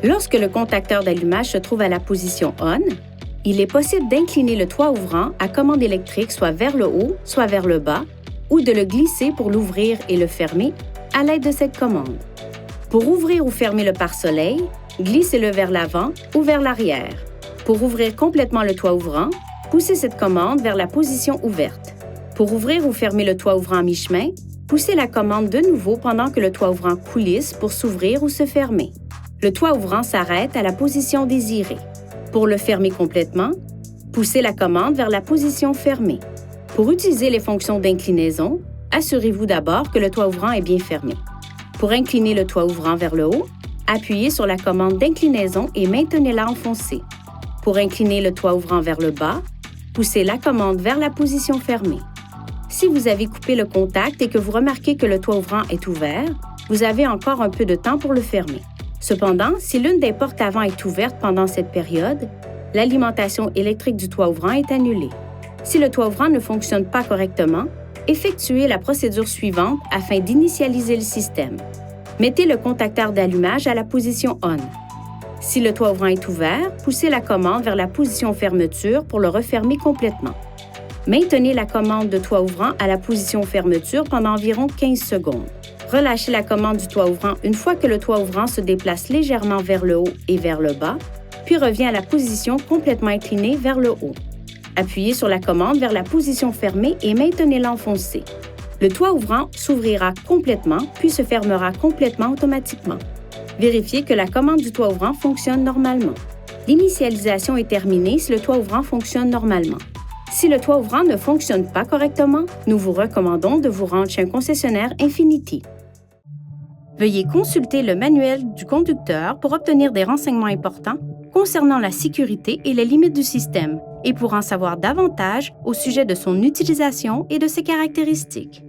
Lorsque le contacteur d'allumage se trouve à la position ON, il est possible d'incliner le toit ouvrant à commande électrique soit vers le haut, soit vers le bas, ou de le glisser pour l'ouvrir et le fermer à l'aide de cette commande. Pour ouvrir ou fermer le pare-soleil, glissez-le vers l'avant ou vers l'arrière. Pour ouvrir complètement le toit ouvrant, poussez cette commande vers la position ouverte. Pour ouvrir ou fermer le toit ouvrant à mi-chemin, poussez la commande de nouveau pendant que le toit ouvrant coulisse pour s'ouvrir ou se fermer. Le toit ouvrant s'arrête à la position désirée. Pour le fermer complètement, poussez la commande vers la position fermée. Pour utiliser les fonctions d'inclinaison, assurez-vous d'abord que le toit ouvrant est bien fermé. Pour incliner le toit ouvrant vers le haut, appuyez sur la commande d'inclinaison et maintenez-la enfoncée. Pour incliner le toit ouvrant vers le bas, poussez la commande vers la position fermée. Si vous avez coupé le contact et que vous remarquez que le toit ouvrant est ouvert, vous avez encore un peu de temps pour le fermer. Cependant, si l'une des portes avant est ouverte pendant cette période, l'alimentation électrique du toit ouvrant est annulée. Si le toit ouvrant ne fonctionne pas correctement, effectuez la procédure suivante afin d'initialiser le système. Mettez le contacteur d'allumage à la position ON. Si le toit ouvrant est ouvert, poussez la commande vers la position fermeture pour le refermer complètement. Maintenez la commande de toit ouvrant à la position fermeture pendant environ 15 secondes. Relâchez la commande du toit ouvrant une fois que le toit ouvrant se déplace légèrement vers le haut et vers le bas, puis revient à la position complètement inclinée vers le haut. Appuyez sur la commande vers la position fermée et maintenez-la enfoncée. Le toit ouvrant s'ouvrira complètement puis se fermera complètement automatiquement. Vérifiez que la commande du toit ouvrant fonctionne normalement. L'initialisation est terminée si le toit ouvrant fonctionne normalement. Si le toit ouvrant ne fonctionne pas correctement, nous vous recommandons de vous rendre chez un concessionnaire Infinity. Veuillez consulter le manuel du conducteur pour obtenir des renseignements importants concernant la sécurité et les limites du système et pour en savoir davantage au sujet de son utilisation et de ses caractéristiques.